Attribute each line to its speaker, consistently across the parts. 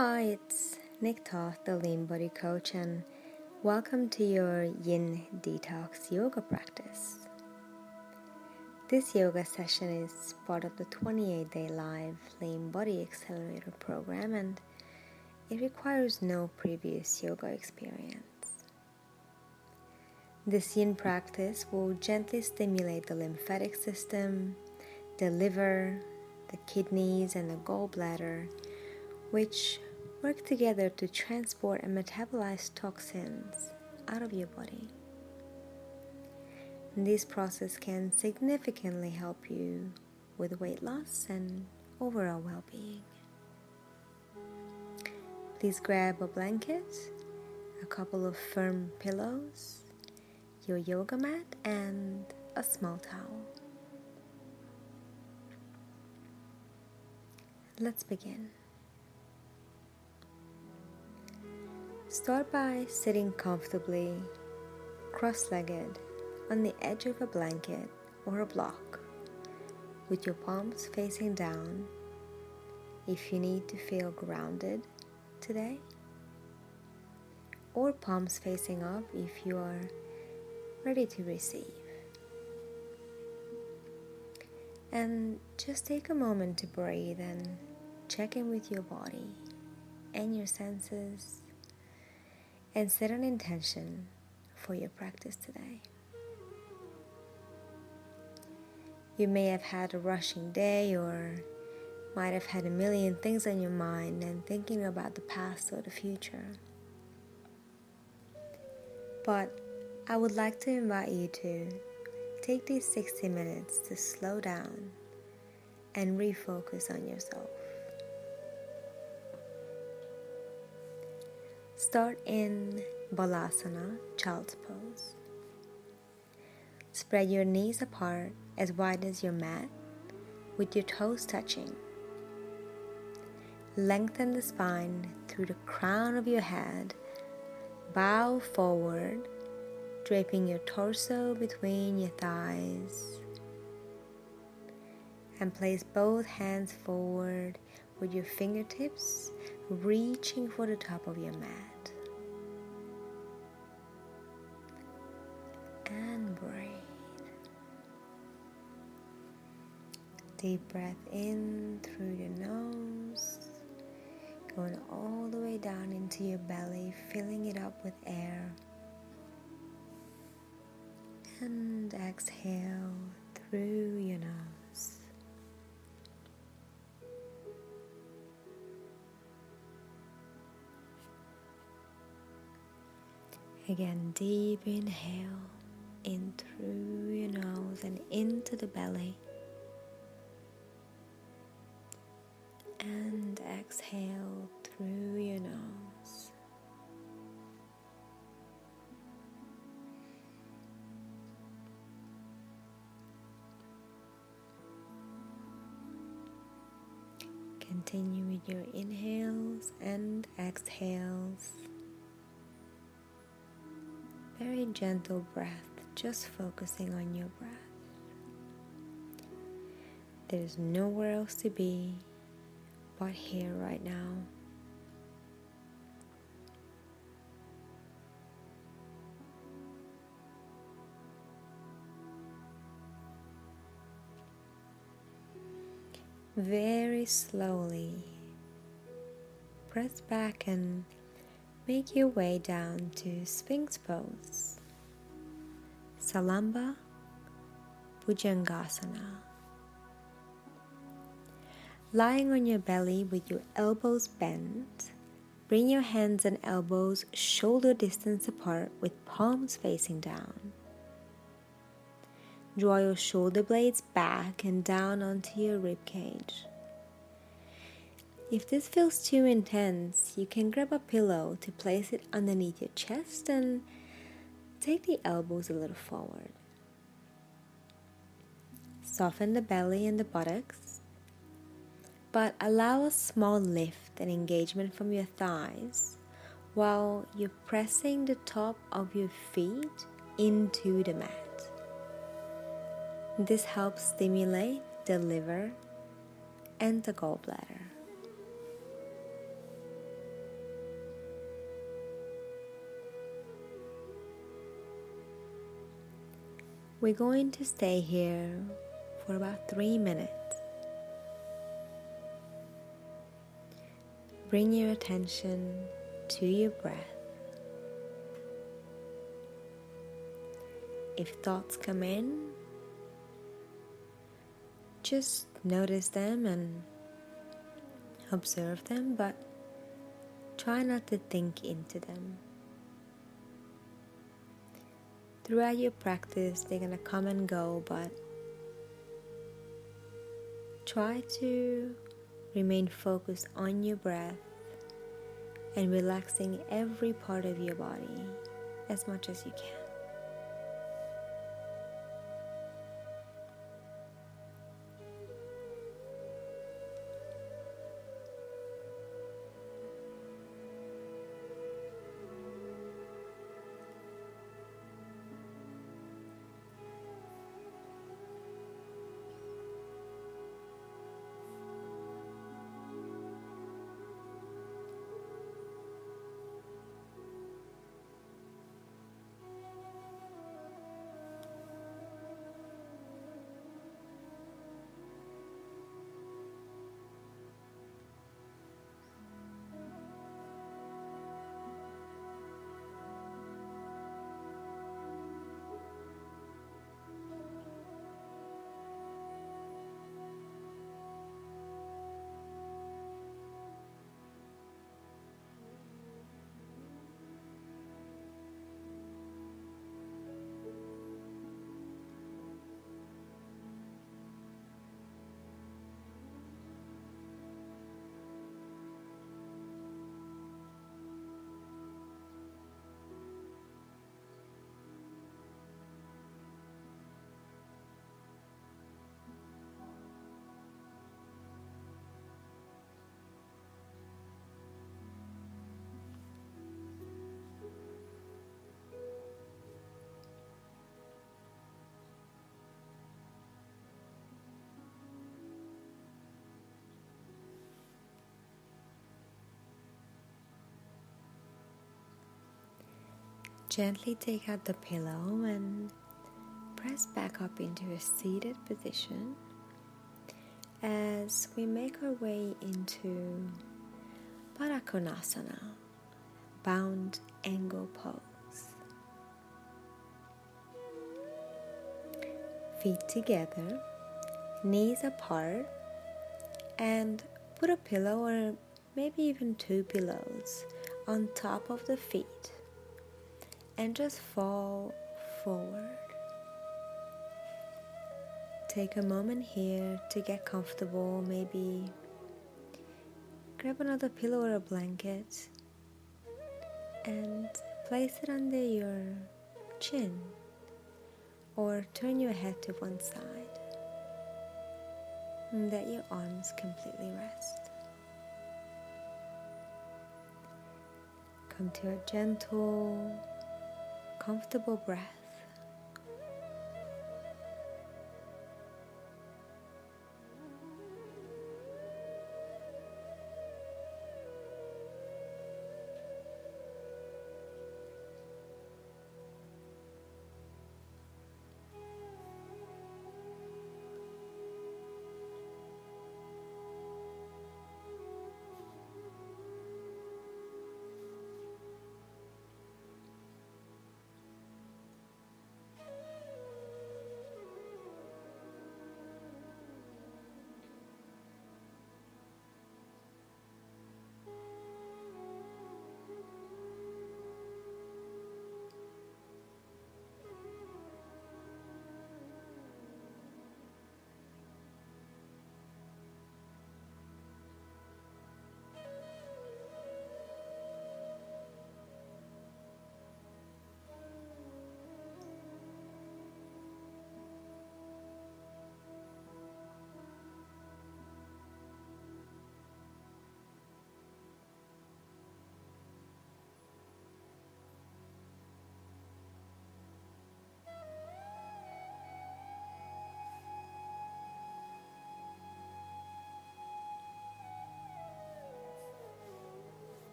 Speaker 1: Hi, it's Nick Toth, the Lean Body Coach, and welcome to your Yin Detox Yoga practice. This yoga session is part of the 28-day live Lean Body Accelerator program, and it requires no previous yoga experience. This Yin practice will gently stimulate the lymphatic system, the liver, the kidneys, and the gallbladder, which work together to transport and metabolize toxins out of your body. And this process can significantly help you with weight loss and overall well-being. Please grab a blanket, a couple of firm pillows, your yoga mat, and a small towel. Let's begin. Start by sitting comfortably, cross-legged, on the edge of a blanket or a block, with your palms facing down if you need to feel grounded today, or palms facing up if you are ready to receive. And just take a moment to breathe and check in with your body and your senses, and set an intention for your practice today. You may have had a rushing day or might have had a million things on your mind and thinking about the past or the future. But I would like to invite you to take these 60 minutes to slow down and refocus on yourself. Start in Balasana, Child's Pose. Spread your knees apart as wide as your mat with your toes touching. Lengthen the spine through the crown of your head. Bow forward, draping your torso between your thighs. And place both hands forward with your fingertips reaching for the top of your mat. And breathe. Deep breath in through the nose, going all the way down into your belly, filling it up with air. And exhale through your nose. Again, deep inhale in through your nose and into the belly. And exhale through your nose. Continue with your inhales and exhales. Very gentle breath, just focusing on your breath. There's nowhere else to be but here right now. Very slowly, press back and make your way down to Sphinx pose, Salamba Bhujangasana. Lying on your belly with your elbows bent, bring your hands and elbows shoulder distance apart with palms facing down. Draw your shoulder blades back and down onto your rib cage. If this feels too intense, you can grab a pillow to place it underneath your chest and take the elbows a little forward. Soften the belly and the buttocks, but allow a small lift and engagement from your thighs while you're pressing the top of your feet into the mat. This helps stimulate the liver and the gallbladder. We're going to stay here for about 3 minutes. Bring your attention to your breath. If thoughts come in, just notice them and observe them, but try not to think into them. Throughout your practice, they're going to come and go, but try to remain focused on your breath and relaxing every part of your body as much as you can. Gently take out the pillow and press back up into a seated position as we make our way into Baddha Konasana, bound angle pose. Feet together, knees apart, and put a pillow or maybe even 2 pillows on top of the feet and just fall forward. Take a moment here to get comfortable. Maybe grab another pillow or a blanket and place it under your chin, or turn your head to one side and let your arms completely rest. Come to a gentle, comfortable breath.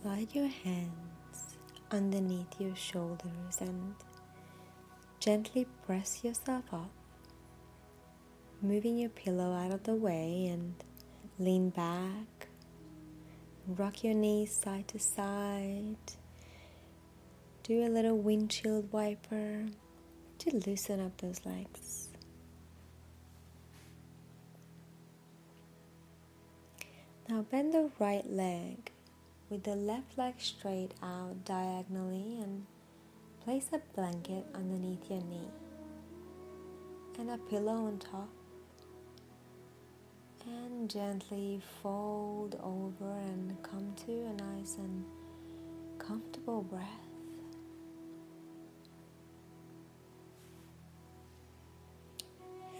Speaker 1: Slide your hands underneath your shoulders and gently press yourself up, moving your pillow out of the way, and lean back, rock your knees side to side, do a little windshield wiper to loosen up those legs. Now bend the right leg with the left leg straight out diagonally and place a blanket underneath your knee and a pillow on top, and gently fold over and come to a nice and comfortable breath.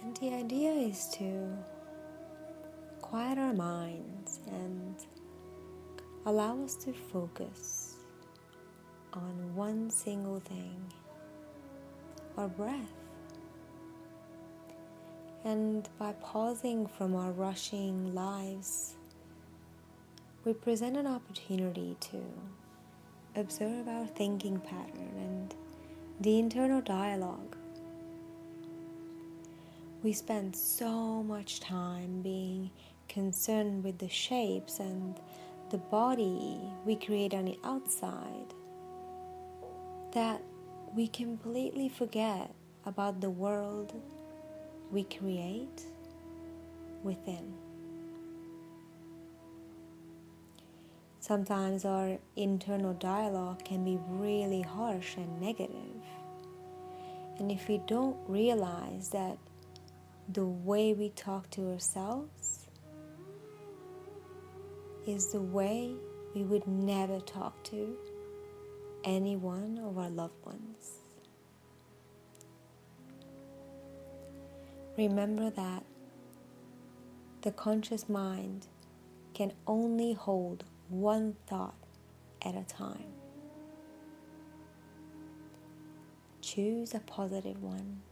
Speaker 1: And the idea is to quiet our minds and allow us to focus on one single thing, our breath. And by pausing from our rushing lives, we present an opportunity to observe our thinking pattern and the internal dialogue. We spend so much time being concerned with the shapes and the body we create on the outside that we completely forget about the world we create within. Sometimes our internal dialogue can be really harsh and negative. And if we don't realize that the way we talk to ourselves is the way we would never talk to any one of our loved ones. Remember that the conscious mind can only hold one thought at a time. Choose a positive one.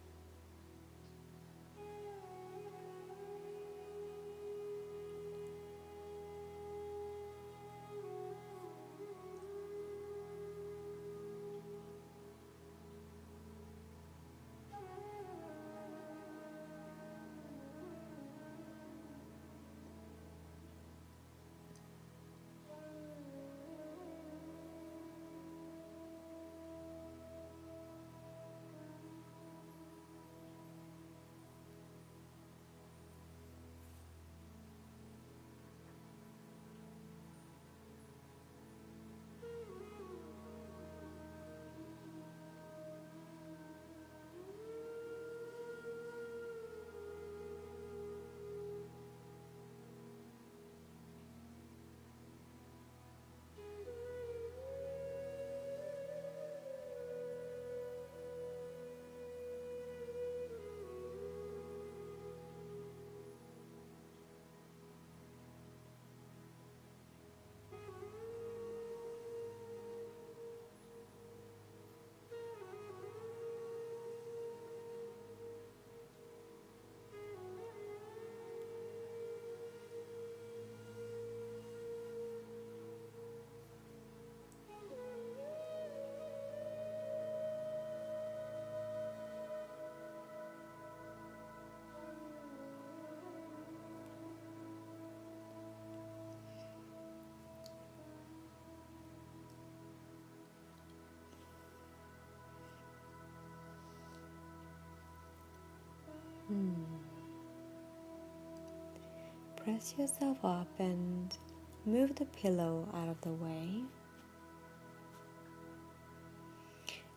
Speaker 1: Press yourself up and move the pillow out of the way.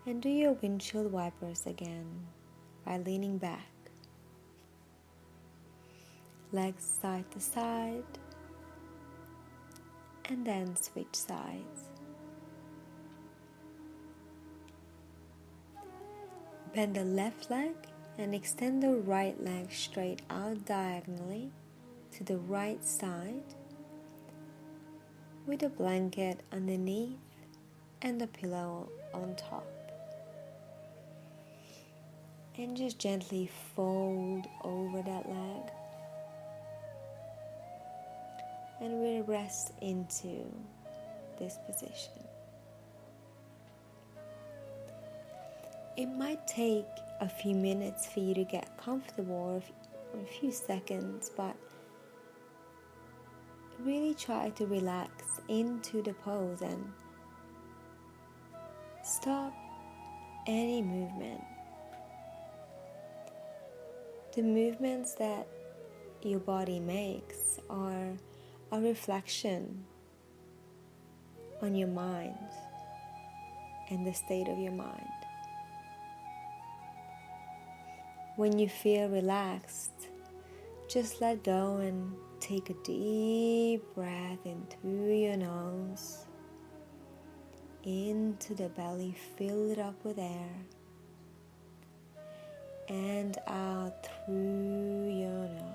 Speaker 1: And do your windshield wipers again by leaning back. Legs side to side, and then switch sides. Bend the left leg and extend the right leg straight out diagonally to the right side with a blanket underneath and the pillow on top. And just gently fold over that leg, and we'll rest into this position. It might take a few minutes for you to get comfortable, or a few seconds, but really try to relax into the pose and stop any movement. The movements that your body makes are a reflection on your mind and the state of your mind. When you feel relaxed, just let go and take a deep breath into your nose, into the belly, fill it up with air, and out through your nose.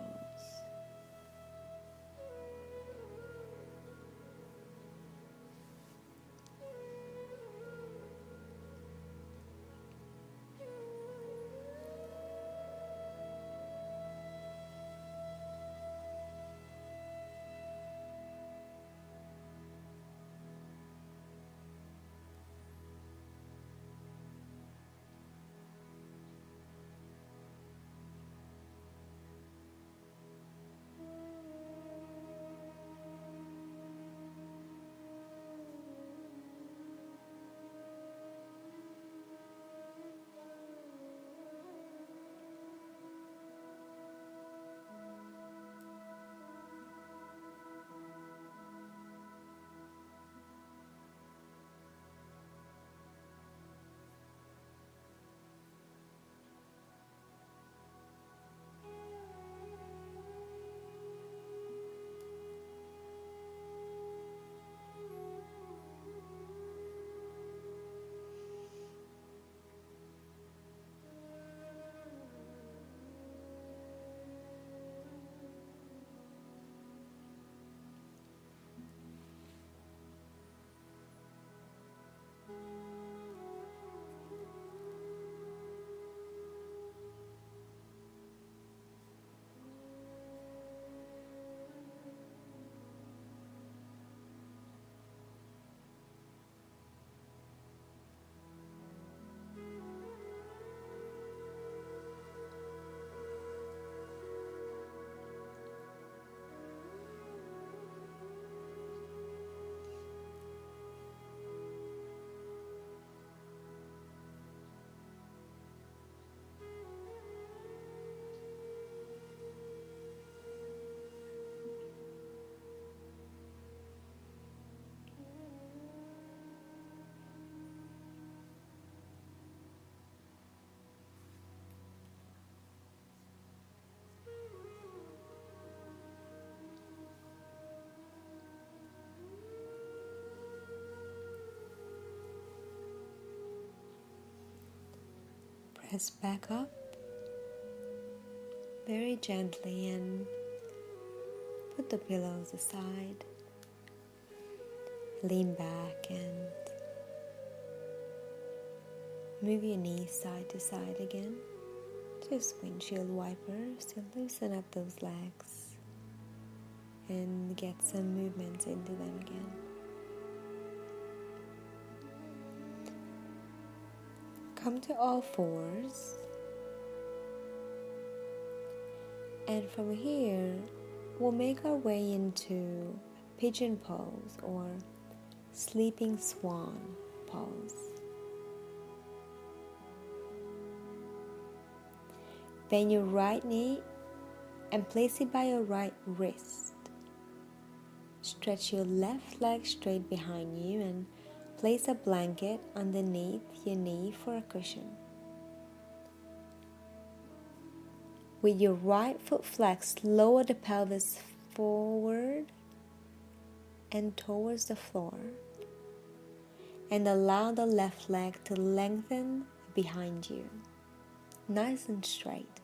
Speaker 1: Press back up very gently and put the pillows aside. Lean back and move your knees side to side again. Just windshield wipers to loosen up those legs and get some movements into them again. Come to all fours, and from here we'll make our way into pigeon pose or sleeping swan pose. Bend your right knee and place it by your right wrist. Stretch your left leg straight behind you and place a blanket underneath your knee for a cushion. With your right foot flexed, lower the pelvis forward and towards the floor, and allow the left leg to lengthen behind you, nice and straight.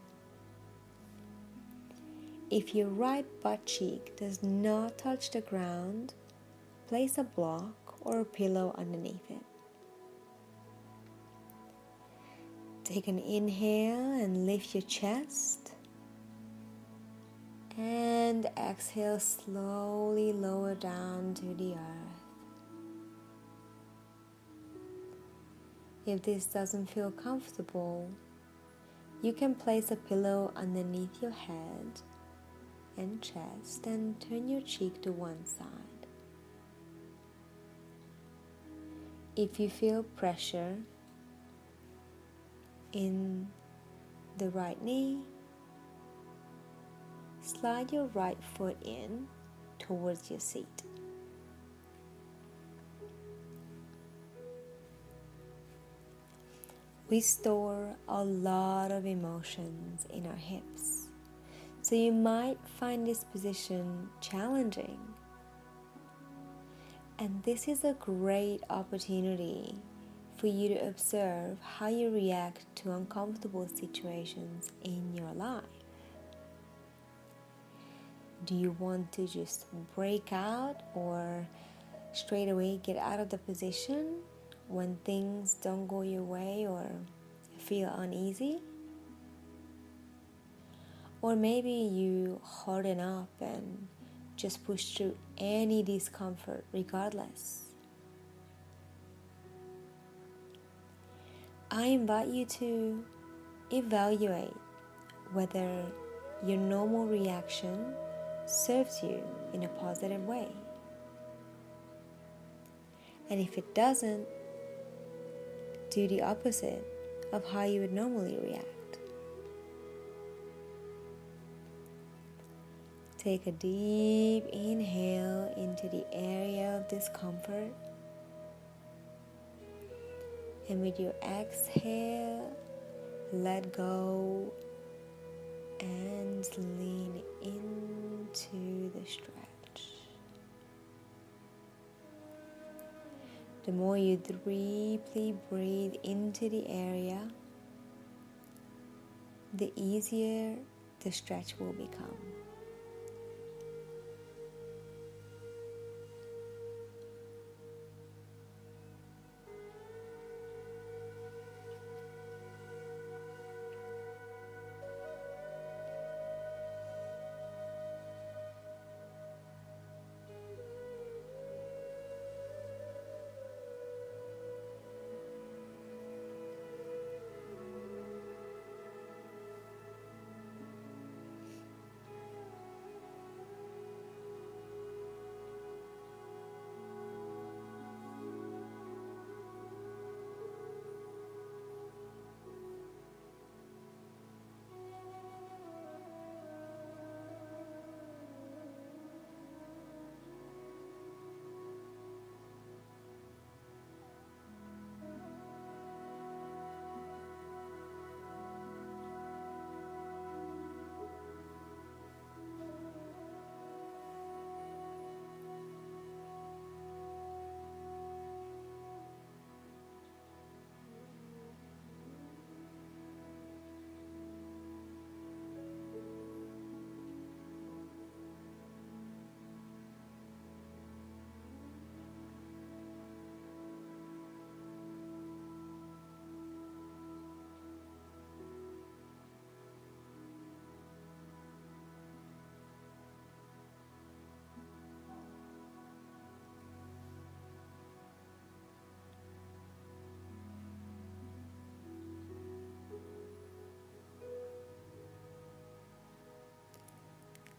Speaker 1: If your right butt cheek does not touch the ground, place a block or a pillow underneath it. Take an inhale and lift your chest, and exhale, slowly lower down to the earth. If this doesn't feel comfortable, you can place a pillow underneath your head and chest and turn your cheek to one side. If you feel pressure in the right knee, slide your right foot in towards your seat. We store a lot of emotions in our hips, so you might find this position challenging. And this is a great opportunity for you to observe how you react to uncomfortable situations in your life. Do you want to just break out or straight away get out of the position when things don't go your way or feel uneasy? Or maybe you harden up and just push through any discomfort regardless. I invite you to evaluate whether your normal reaction serves you in a positive way. And if it doesn't, do the opposite of how you would normally react. Take a deep inhale into the area of discomfort. And with your exhale, let go and lean into the stretch. The more you deeply breathe into the area, the easier the stretch will become.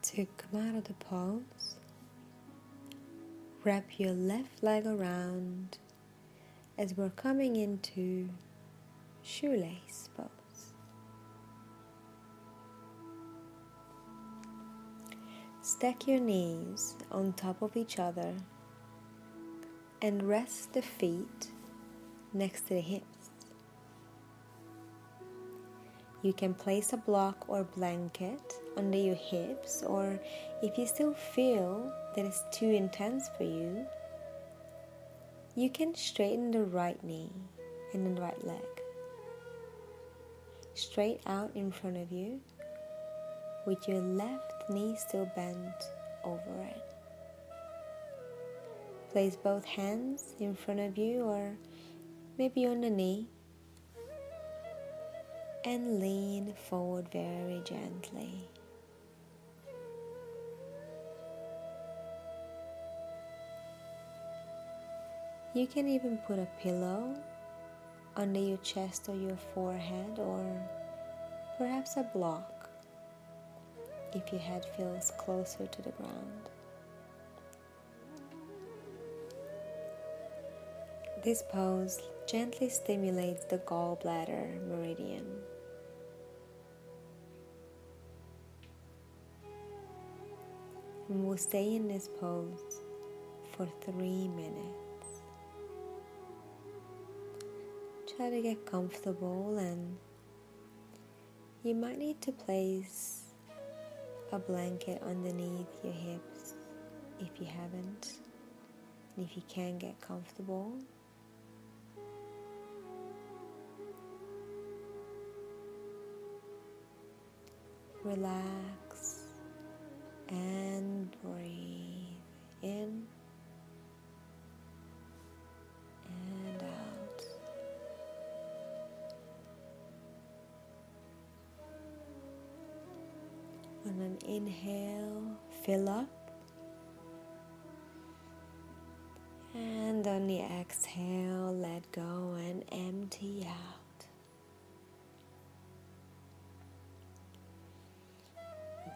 Speaker 1: To come out of the pose, wrap your left leg around as we're coming into shoelace pose. Stack your knees on top of each other and rest the feet next to the hips. You can place a block or blanket under your hips, or if you still feel that it's too intense for you, you can straighten the right knee and the right leg straight out in front of you with your left knee still bent over it. Place both hands in front of you or maybe on the knee and lean forward very gently. You can even put a pillow under your chest or your forehead, or perhaps a block if your head feels closer to the ground. This pose gently stimulates the gallbladder meridian. And we'll stay in this pose for 3 minutes. Try to get comfortable, and you might need to place a blanket underneath your hips if you haven't, and if you can get comfortable. Relax and breathe in and out. On an inhale, fill up, and on the exhale, let go and empty out.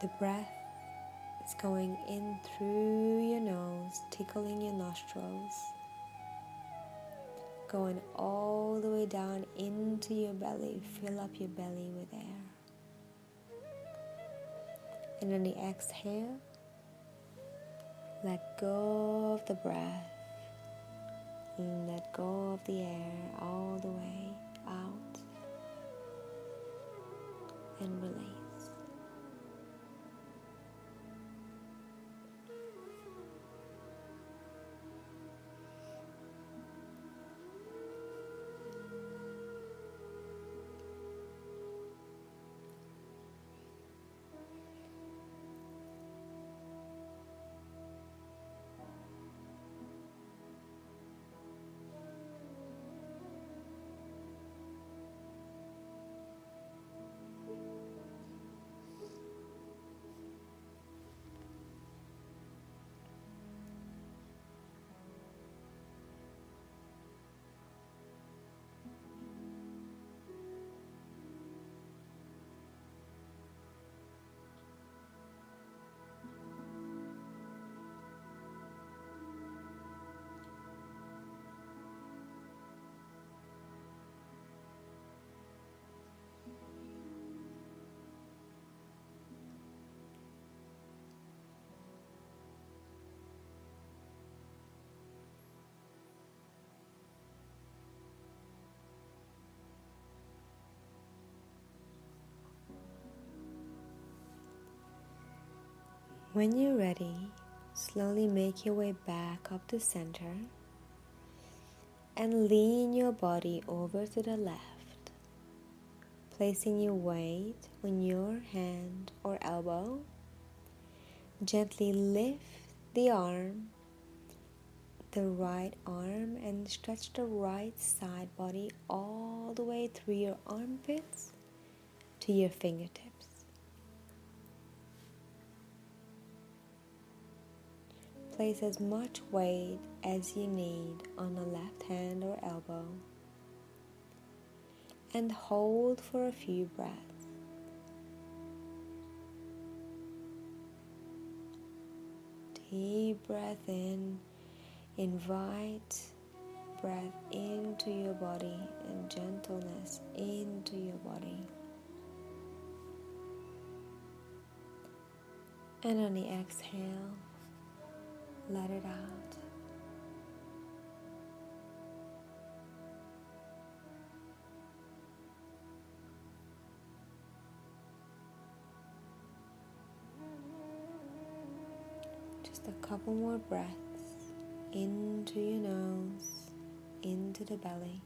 Speaker 1: The breath is going in through your nose, tickling your nostrils, going all the way down into your belly. Fill up your belly with air. And on the exhale, let go of the breath and let go of the air all the way out and release. When you're ready, slowly make your way back up to center and lean your body over to the left, placing your weight on your hand or elbow. Gently lift the right arm, and stretch the right side body all the way through your armpits to your fingertips. Place as much weight as you need on the left hand or elbow and hold for a few breaths. Deep breath in, invite breath into your body and gentleness into your body. And on the exhale, let it out. Just a couple more breaths into your nose, into the belly,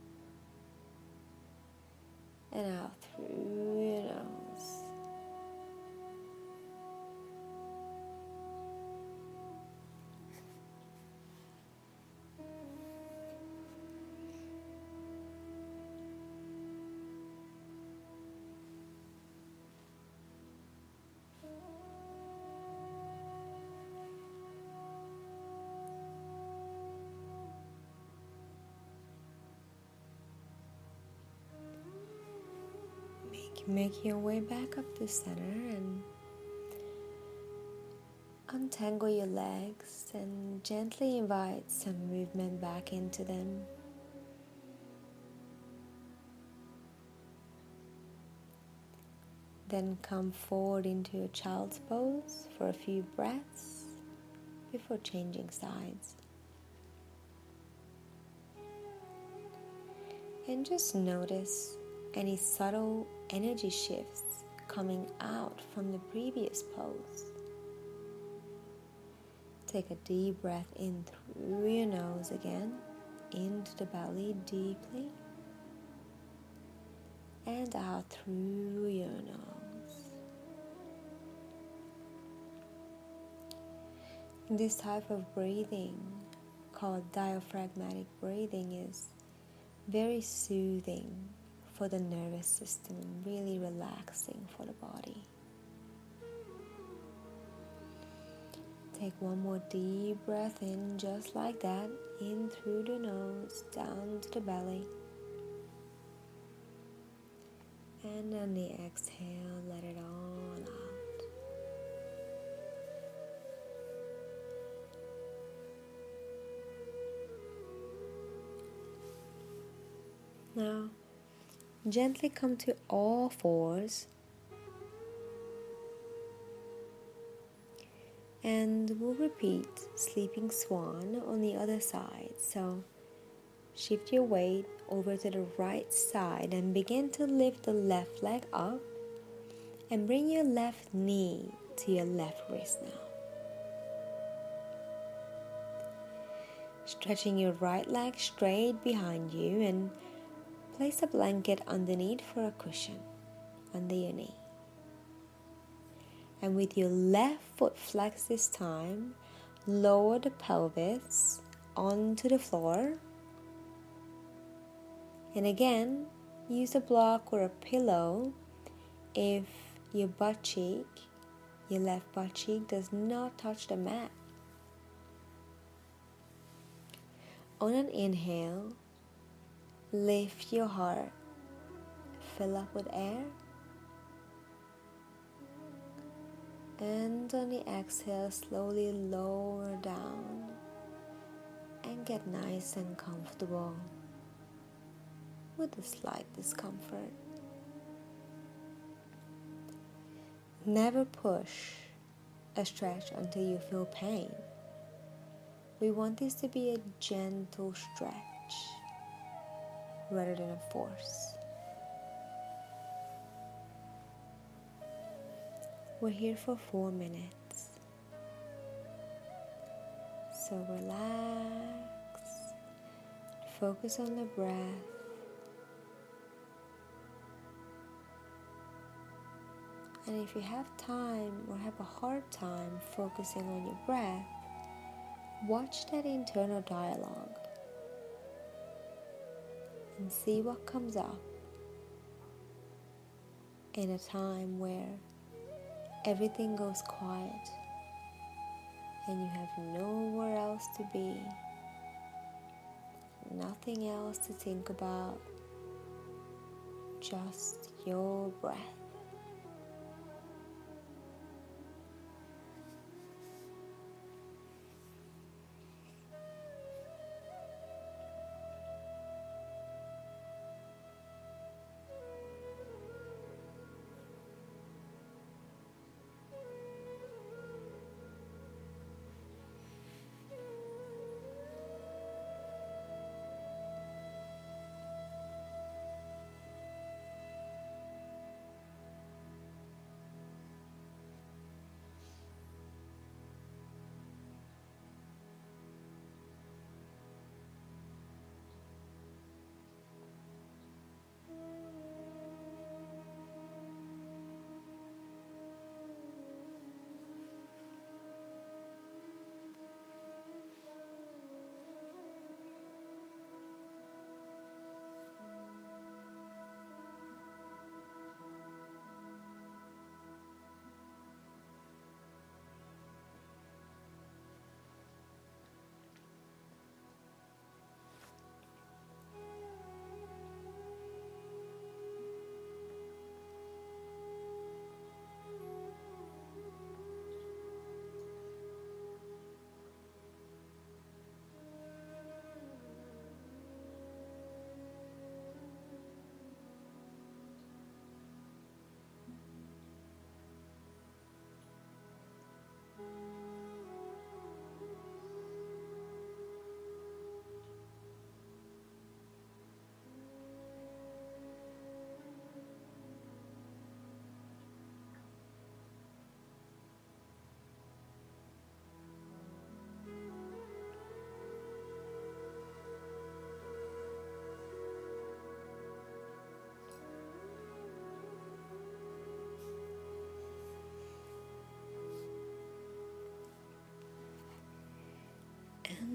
Speaker 1: and out through your nose. Make your way back up to center and untangle your legs and gently invite some movement back into them. Then come forward into your child's pose for a few breaths before changing sides. And just notice any subtle energy shifts coming out from the previous pose. Take a deep breath in through your nose again, into the belly deeply, and out through your nose. This type of breathing, called diaphragmatic breathing, is very soothing for the nervous system and really relaxing for the body. Take one more deep breath in, just like that, in through the nose, down to the belly. And on the exhale, let it all out. Now, gently come to all fours. And we'll repeat sleeping swan on the other side. So shift your weight over to the right side and begin to lift the left leg up and bring your left knee to your left wrist now. Stretching your right leg straight behind you and place a blanket underneath for a cushion under your knee. And with your left foot flexed this time, lower the pelvis onto the floor. And again, use a block or a pillow if your left butt cheek does not touch the mat. On an inhale, lift your heart, fill up with air. And on the exhale, slowly lower down and get nice and comfortable with a slight discomfort. Never push a stretch until you feel pain. We want this to be a gentle stretch rather than a force. We're here for 4 minutes. So relax, focus on the breath. And if you have time or have a hard time focusing on your breath, watch that internal dialogue and see what comes up in a time where everything goes quiet and you have nowhere else to be, nothing else to think about, just your breath.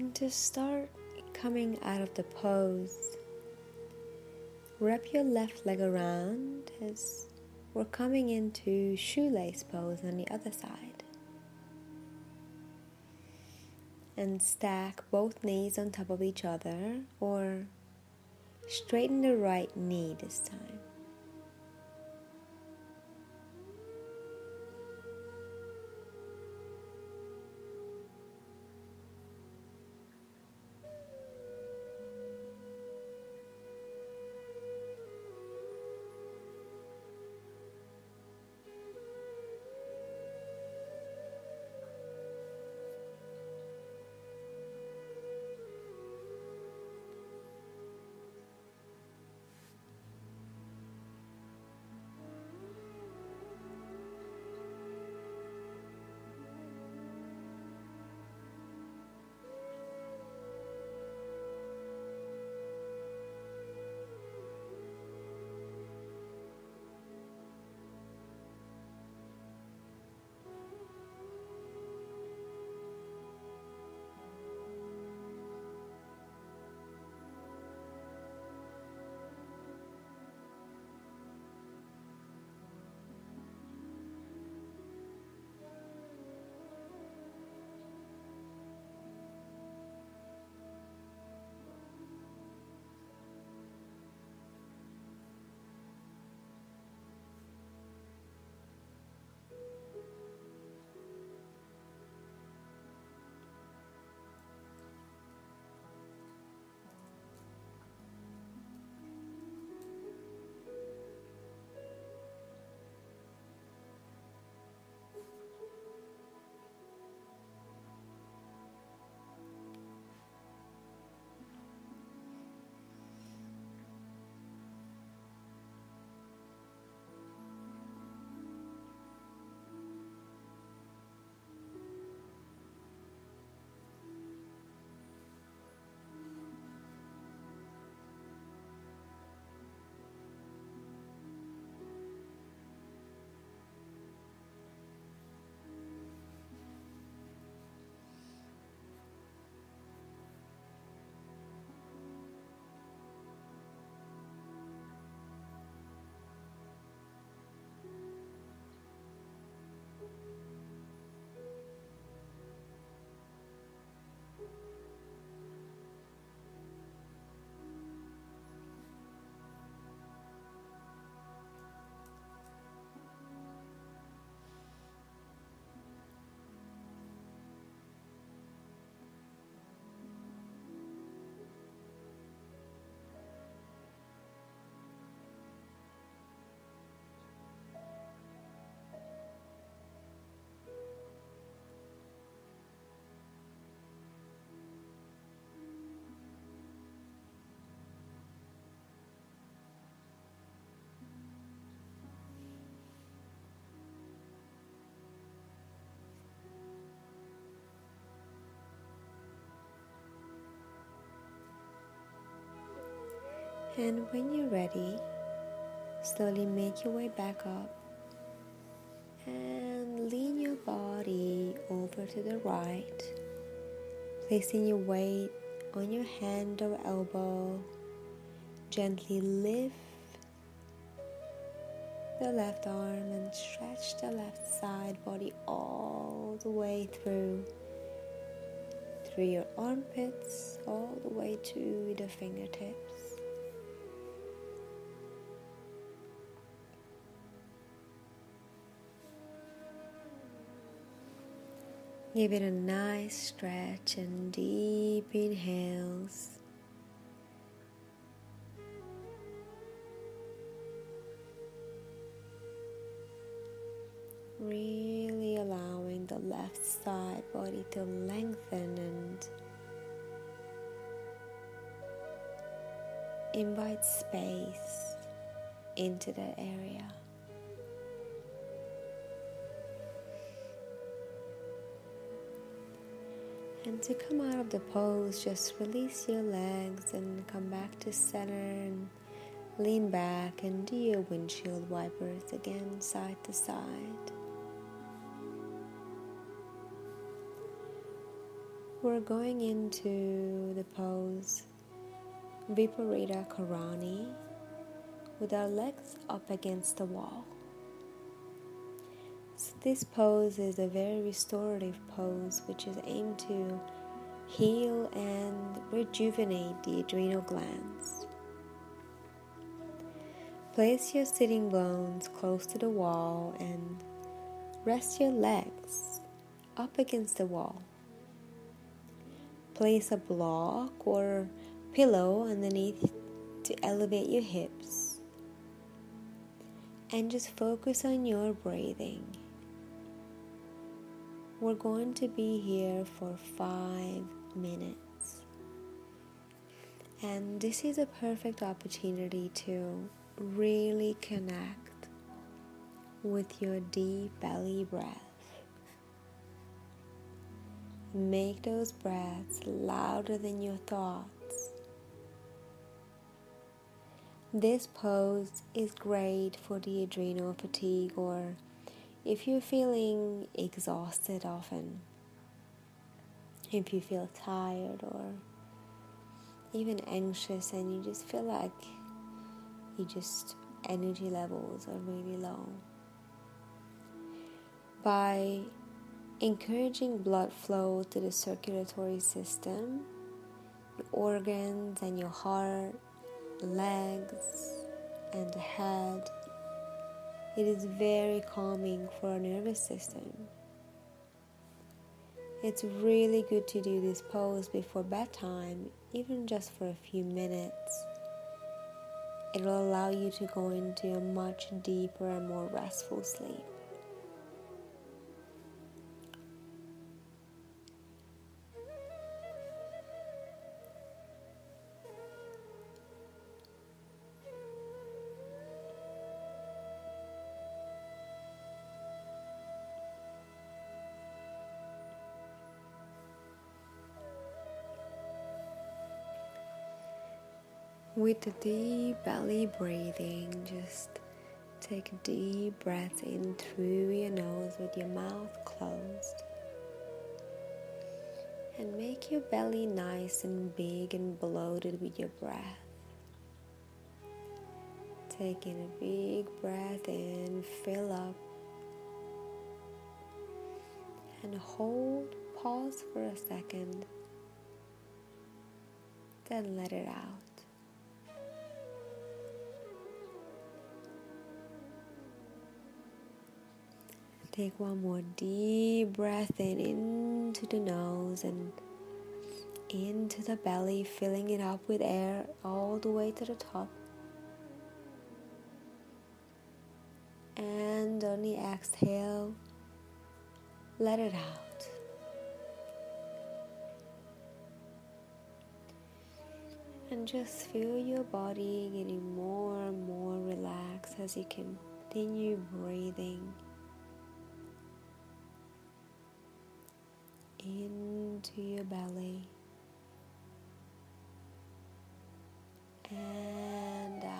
Speaker 1: And to start coming out of the pose, wrap your left leg around as we're coming into shoelace pose on the other side. And stack both knees on top of each other, or straighten the right knee this time. And when you're ready, slowly make your way back up and lean your body over to the right, placing your weight on your hand or elbow. Gently lift the left arm and stretch the left side body all the way through your armpits, all the way to the fingertips. Give it a nice stretch and deep inhales. Really allowing the left side body to lengthen and invite space into that area. And to come out of the pose, just release your legs and come back to center and lean back and do your windshield wipers again, side to side. we're going into the pose Viparita Karani with our legs up against the wall. So this pose is a very restorative pose which is aimed to heal and rejuvenate the adrenal glands. Place your sitting bones close to the wall and rest your legs up against the wall. Place a block or pillow underneath to elevate your hips and just focus on your breathing. We're going to be here for 5 minutes, and this is a perfect opportunity to really connect with your deep belly breath. Make those breaths louder than your thoughts. This pose is great for the adrenal fatigue, or if you're feeling exhausted often, if you feel tired or even anxious and you just feel like energy levels are really low. By encouraging blood flow to the circulatory system, your organs and your heart, legs and the head, it is very calming for our nervous system. It's really good to do this pose before bedtime, even just for a few minutes. It will allow you to go into a much deeper and more restful sleep. With the deep belly breathing, just take a deep breath in through your nose with your mouth closed. And make your belly nice and big and bloated with your breath. Taking a big breath in, fill up. And hold, pause for a second. Then let it out. Take one more deep breath in into the nose and into the belly, filling it up with air all the way to the top. And on the exhale, let it out. And just feel your body getting more and more relaxed as you continue breathing into your belly and out.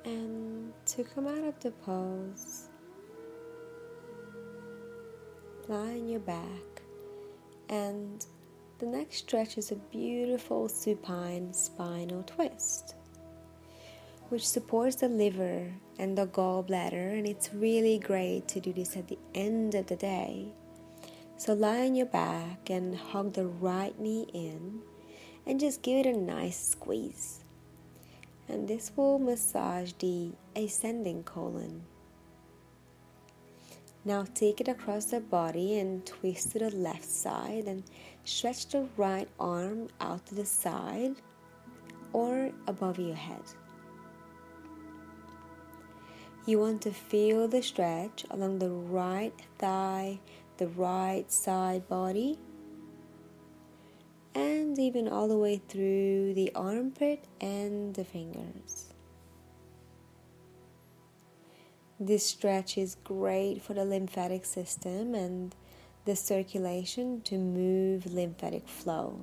Speaker 1: And to come out of the pose, lie on your back, and the next stretch is a beautiful supine spinal twist, which supports the liver and the gallbladder, and it's really great to do this at the end of the day. So lie on your back and hug the right knee in and just give it a nice squeeze. And this will massage the ascending colon. Now take it across the body and twist to the left side and stretch the right arm out to the side or above your head. You want to feel the stretch along the right thigh, the right side body, and even all the way through the armpit and the fingers. This stretch is great for the lymphatic system and the circulation to move lymphatic flow.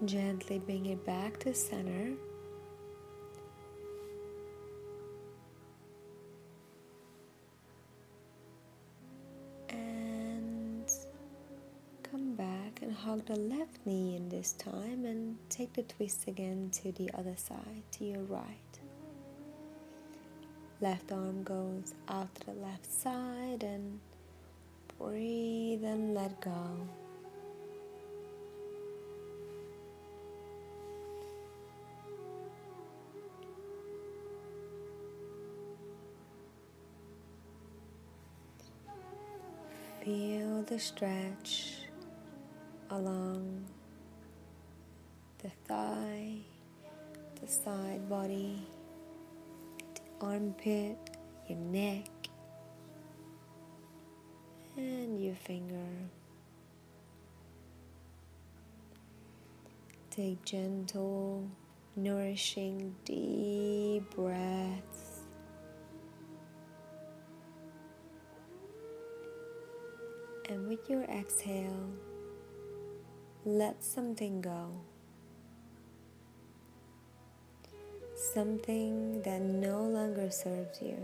Speaker 1: Gently bring it back to center. And come back and hug the left knee in this time and take the twist again to the other side, to your right. Left arm goes out to the left side and breathe and let go. Feel the stretch along the thigh, the side body, the armpit, your neck, and your finger. Take gentle, nourishing, deep breaths. And with your exhale, let something go. Something that no longer serves you.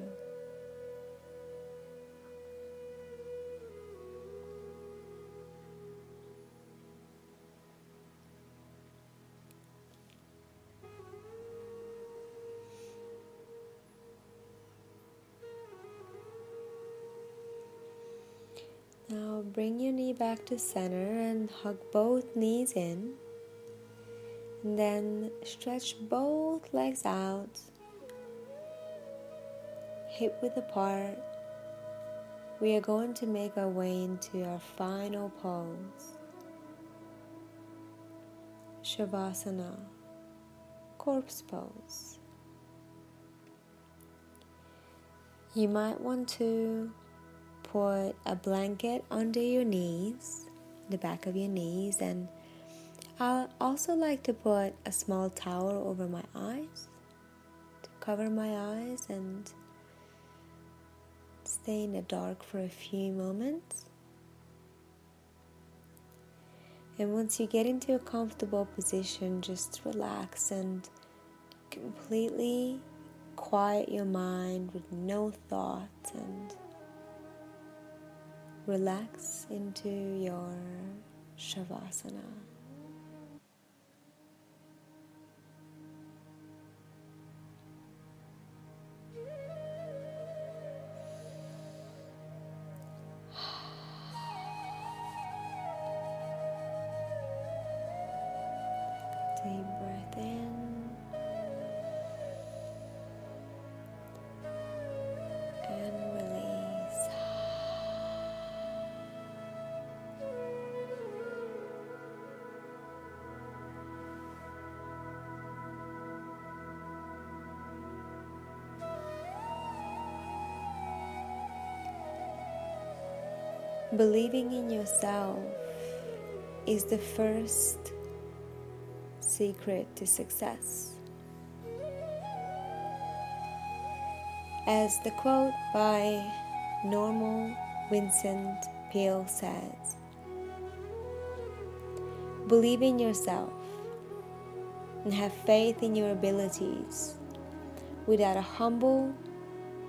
Speaker 1: Now bring your knee back to center and hug both knees in. And then stretch both legs out, hip width apart. We are going to make our way into our final pose. Shavasana, corpse pose. You might want to put a blanket under your knees, the back of your knees, and I also like to put a small towel over my eyes to cover my eyes and stay in the dark for a few moments. And once you get into a comfortable position, just relax and completely quiet your mind with no thoughts and relax into your Shavasana. Believing in yourself is the first secret to success. As the quote by Norman Vincent Peale says, believe in yourself and have faith in your abilities. Without a humble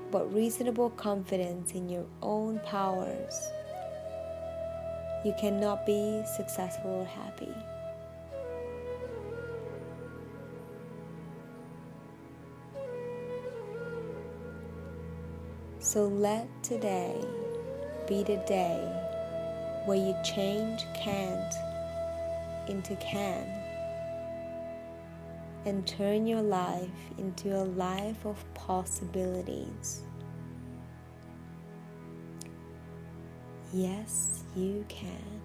Speaker 1: but reasonable confidence in your own powers, you cannot be successful or happy. So let today be the day where you change can't into can and turn your life into a life of possibilities. Yes, you can.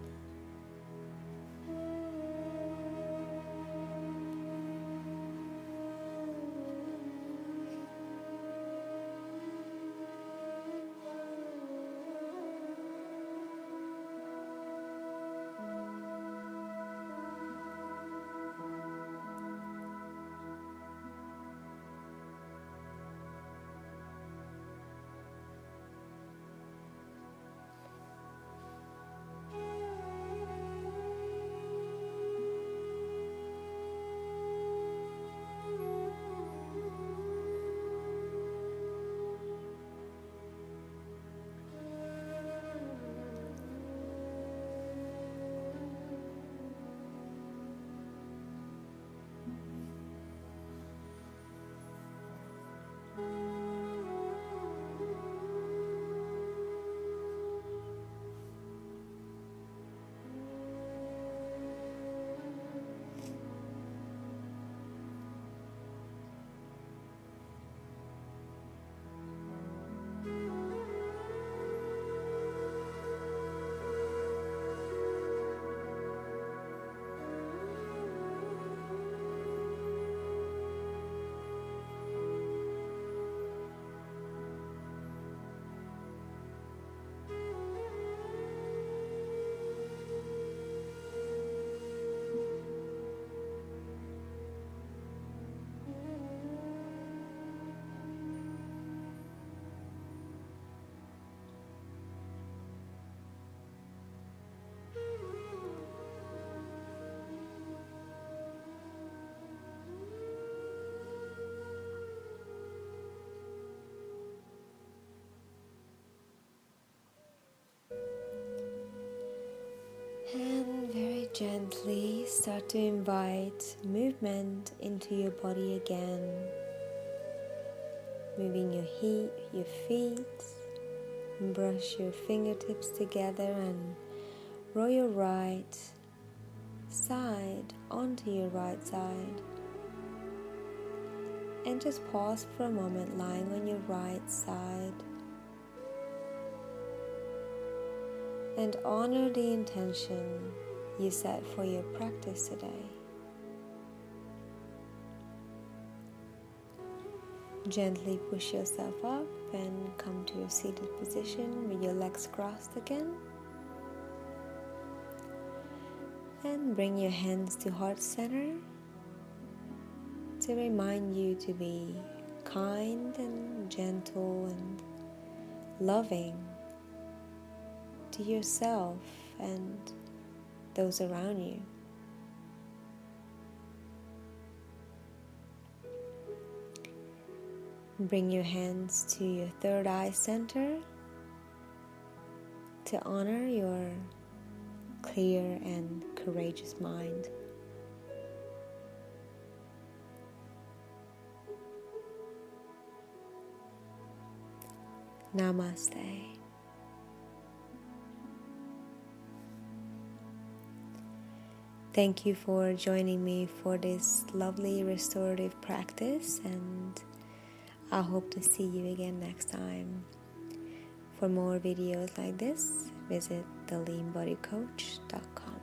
Speaker 1: And very gently start to invite movement into your body again. Moving your feet, brush your fingertips together and roll your right side onto your right side. And just pause for a moment lying on your right side. And honor the intention you set for your practice today. Gently push yourself up and come to a seated position with your legs crossed again. And bring your hands to heart center to remind you to be kind and gentle and loving to yourself and those around you. Bring your hands to your third eye center to honor your clear and courageous mind. Namaste. Thank you for joining me for this lovely restorative practice, and I hope to see you again next time. For more videos like this, visit theleanbodycoach.com.